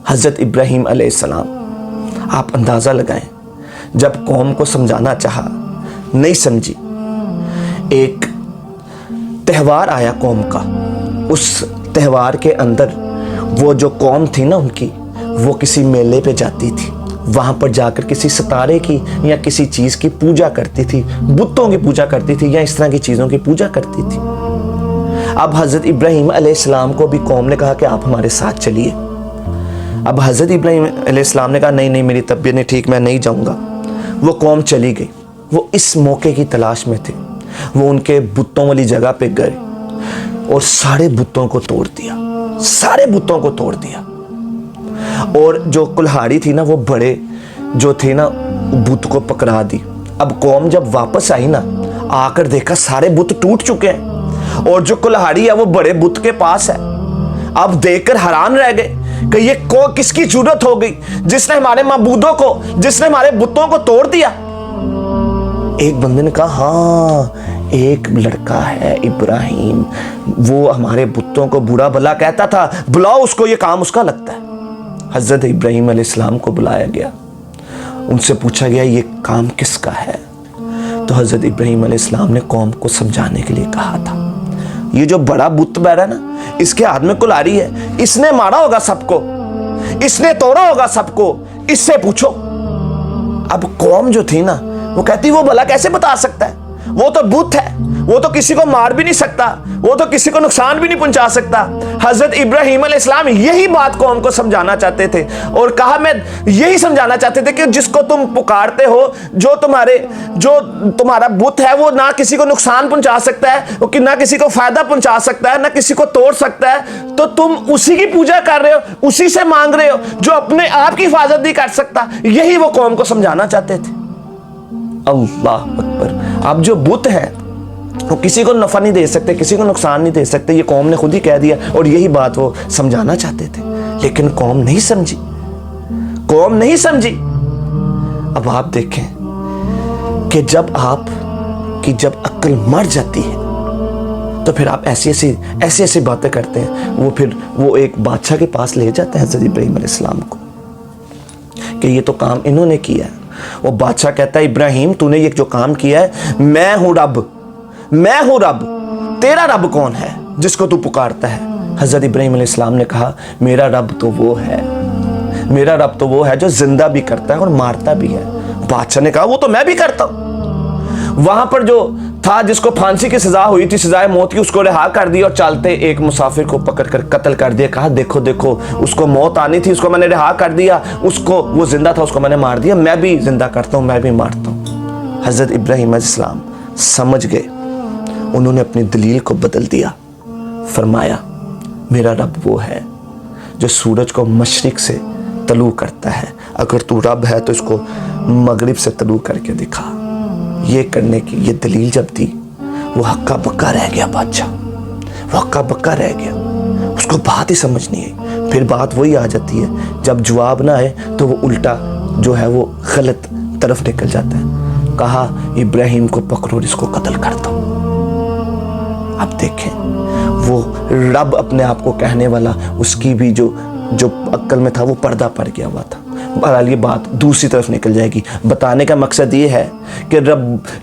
حضرت ابراہیم علیہ السلام، آپ اندازہ لگائیں، جب قوم کو سمجھانا چاہا نہیں سمجھی، ایک تہوار آیا قوم کا، اس تہوار کے اندر وہ جو قوم تھی نا ان کی، وہ کسی میلے پہ جاتی تھی، وہاں پر جا کر کسی ستارے کی یا کسی چیز کی پوجا کرتی تھی، بتوں کی پوجا کرتی تھی یا اس طرح کی چیزوں کی پوجا کرتی تھی۔ اب حضرت ابراہیم علیہ السلام کو بھی قوم نے کہا کہ آپ ہمارے ساتھ چلیے۔ اب حضرت ابراہیم علیہ السلام نے کہا نہیں میری طبیعت نہیں ٹھیک، میں نہیں جاؤں گا۔ وہ قوم چلی گئی، وہ اس موقع کی تلاش میں تھے، وہ ان کے بتوں والی جگہ پہ گئے اور سارے بتوں کو توڑ دیا، سارے بتوں کو توڑ دیا۔ اور جو کلہاڑی تھی نا، وہ بڑے جو تھے نا بت کو پکڑا دی۔ اب قوم جب واپس آئی نا، آ کر دیکھا سارے بت ٹوٹ چکے ہیں اور جو کلہاڑی ہے وہ بڑے بت کے پاس ہے۔ اب دیکھ کر حیران رہ گئے کہ یہ کس کی جرت ہو گئی جس نے ہمارے معبودوں کو، جس نے ہمارے بتوں کو توڑ دیا۔ ایک بندے نے کہا ہاں ایک لڑکا ہے ابراہیم، وہ ہمارے بتوں کو برا بھلا کہتا تھا، بلاؤ اس کو، یہ کام اس کا لگتا ہے۔ حضرت ابراہیم علیہ السلام کو بلایا گیا، ان سے پوچھا گیا یہ کام کس کا ہے؟ تو حضرت ابراہیم علیہ السلام نے قوم کو سمجھانے کے لیے کہا تھا یہ جو بڑا بت بیٹھا نا، اس کے ہاتھ میں کلہاڑی ہے، اس نے مارا ہوگا سب کو، اس نے توڑا ہوگا سب کو، اس سے پوچھو۔ اب قوم جو تھی نا وہ کہتی وہ بھلا کیسے بتا سکتا ہے، وہ تو بت ہے، وہ تو کسی کو مار بھی نہیں سکتا، وہ تو کسی کو نقصان بھی نہیں پہنچا سکتا۔ حضرت ابراہیم علیہ السلام یہی بات قوم کو سمجھانا چاہتے تھے اور کہا میں یہی سمجھانا چاہتے تھے کہ جس کو تم پکارتے ہو، جو تمہارا بت ہے، وہ نہ کسی کو نقصان پہنچا سکتا ہے، وہ نہ کسی کو فائدہ پہنچا سکتا ہے، نہ کسی کو توڑ سکتا ہے، تو تم اسی کی پوجا کر رہے ہو، اسی سے مانگ رہے ہو جو اپنے آپ کی حفاظت نہیں کر سکتا۔ یہی وہ قوم کو سمجھانا چاہتے تھے۔ اللہ اکبر۔ اب جو بت ہے وہ کسی کو نفع نہیں دے سکتے، کسی کو نقصان نہیں دے سکتے، یہ قوم نے خود ہی کہہ دیا، اور یہی بات وہ سمجھانا چاہتے تھے، لیکن قوم نہیں سمجھی، قوم نہیں سمجھی۔ اب آپ دیکھیں کہ جب آپ کی جب عقل مر جاتی ہے تو پھر آپ ایسی باتیں کرتے ہیں۔ وہ ایک بادشاہ کے پاس لے جاتے ہیں حضرت ابراہیم علیہ السلام کو کہ یہ تو کام انہوں نے کیا ہے۔ وہ بادشاہ کہتا ہے ابراہیم تو نے یہ جو کام کیا ہے، میں ہوں رب، میں ہوں رب، تیرا رب کون ہے جس کو تو پکارتا ہے؟ حضرت ابراہیم علیہ السلام نے کہا میرا رب تو وہ ہے، میرا رب تو وہ ہے جو زندہ بھی کرتا ہے اور مارتا بھی ہے۔ بادشاہ نے کہا وہ تو میں بھی کرتا ہوں۔ وہاں پر جو تھا جس کو پھانسی کی سزا ہوئی تھی، سزائے موت کی، اس کو رہا کر دیا اور چلتے ایک مسافر کو پکڑ کر قتل کر دیا۔ کہا دیکھو دیکھو اس کو موت آنی تھی، اس کو میں نے رہا کر دیا، اس کو وہ زندہ تھا، اس کو میں نے مار دیا، میں بھی زندہ کرتا ہوں، میں بھی مارتا ہوں۔ حضرت ابراہیم علیہ السلام سمجھ گئے، انہوں نے اپنی دلیل کو بدل دیا، فرمایا میرا رب وہ ہے جو سورج کو مشرق سے طلوع کرتا ہے، اگر تو رب ہے تو اس کو مغرب سے طلوع کر کے دکھا۔ یہ کرنے کی یہ دلیل جب دی، وہ ہکا بکا رہ گیا بادشاہ، وہ ہکا بکا رہ گیا، اس کو بات ہی سمجھ نہیں آئی۔ پھر بات وہی آ جاتی ہے، جب جواب نہ آئے تو وہ الٹا جو ہے وہ غلط طرف نکل جاتا ہے۔ کہا ابراہیم کو پکڑو، اس کو قتل کر دو۔ اب دیکھیں وہ رب اپنے آپ کو کہنے والا، اس کی بھی جو عقل میں تھا وہ پردہ پڑ گیا ہوا تھا۔ بہرحال یہ بات دوسری طرف نکل جائے گی۔ بتانے کا مقصد یہ ہے کہ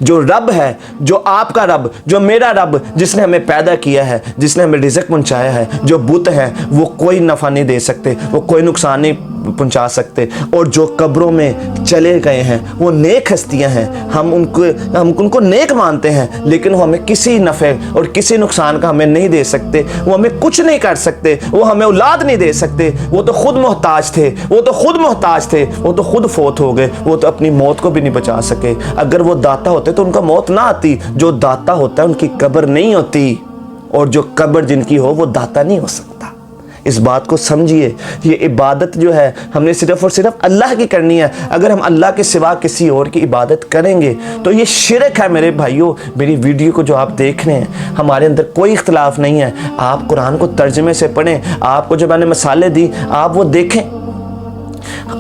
جو رب ہے، جو آپ کا رب، جو میرا رب، جس نے ہمیں پیدا کیا ہے، جس نے ہمیں رزق پہنچایا ہے، جو بت ہیں وہ کوئی نفع نہیں دے سکتے، وہ کوئی نقصان نہیں پہنچا سکتے، اور جو قبروں میں چلے گئے ہیں وہ نیک ہستیاں ہیں، ہم ان کو نیک مانتے ہیں، لیکن وہ ہمیں کسی نفع اور کسی نقصان کا ہمیں نہیں دے سکتے، وہ ہمیں کچھ نہیں کر سکتے، وہ ہمیں اولاد نہیں دے سکتے، وہ تو خود محتاج تھے، وہ تو خود فوت ہو گئے، وہ تو اپنی موت کو بھی نہیں بچا سکے۔ اگر وہ داتا ہوتے تو ان کا موت نہ آتی، جو داتا ہوتا ہے ان کی قبر نہیں ہوتی، اور جو قبر جن کی ہو وہ داتا نہیں ہو سکتا۔ اس بات کو سمجھیے، یہ عبادت جو ہے ہم نے صرف اور صرف اللہ کی کرنی ہے۔ اگر ہم اللہ کے سوا کسی اور کی عبادت کریں گے تو یہ شرک ہے۔ میرے بھائیوں، میری ویڈیو کو جو آپ دیکھ رہے ہیں، ہمارے اندر کوئی اختلاف نہیں ہے، آپ قرآن کو ترجمے سے پڑھیں، آپ کو جو میں نے مثالیں دی آپ وہ دیکھیں۔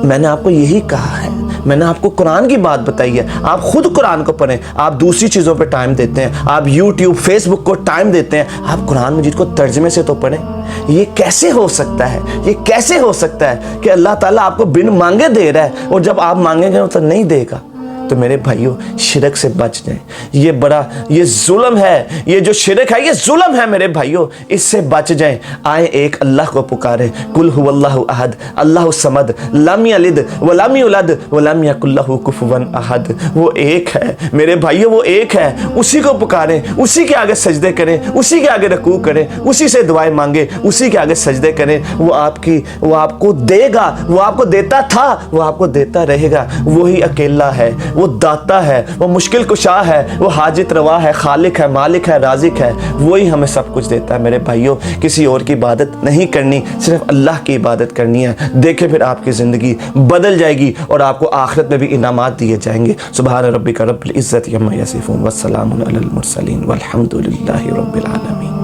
میں نے آپ کو یہی کہا ہے، میں نے آپ کو قرآن کی بات بتائی ہے، آپ خود قرآن کو پڑھیں۔ آپ دوسری چیزوں پہ ٹائم دیتے ہیں، آپ یوٹیوب فیس بک کو ٹائم دیتے ہیں، آپ قرآن مجید کو ترجمے سے تو پڑھیں۔ یہ کیسے ہو سکتا ہے، یہ کیسے ہو سکتا ہے کہ اللہ تعالیٰ آپ کو بن مانگے دے رہا ہے اور جب آپ مانگیں گے تو نہیں دے گا؟ تو میرے بھائیوں شرک سے بچ جائیں، یہ ظلم ہے، یہ جو شرک ہے یہ ظلم ہے میرے بھائیوں، اس سے بچ جائیں۔ آئیں ایک اللہ کو پکاریں، قل هو اللہ احد اللہ الصمد لم یلد ولم یولد ولم یکن لہ کفوا احد۔ وہ ایک ہے میرے بھائیوں، وہ ایک ہے، اسی کو پکاریں، اسی کے آگے سجدے کریں، اسی کے آگے رکوع کریں، اسی سے دعائیں مانگیں، اسی کے آگے سجدے کریں۔ وہ آپ کو دے گا، وہ آپ کو دیتا تھا، وہ آپ کو دیتا رہے گا۔ وہی اکیلا ہے، وہ داتا ہے، وہ مشکل کشا ہے، وہ حاجت روا ہے، خالق ہے، مالک ہے، رازق ہے، وہی ہمیں سب کچھ دیتا ہے میرے بھائیوں۔ کسی اور کی عبادت نہیں کرنی، صرف اللہ کی عبادت کرنی ہے۔ دیکھیں پھر آپ کی زندگی بدل جائے گی اور آپ کو آخرت میں بھی انعامات دیے جائیں گے۔ سبحان ربک رب العزت عما یصفون والسلام علی المرسلین والحمد للہ رب العالمین۔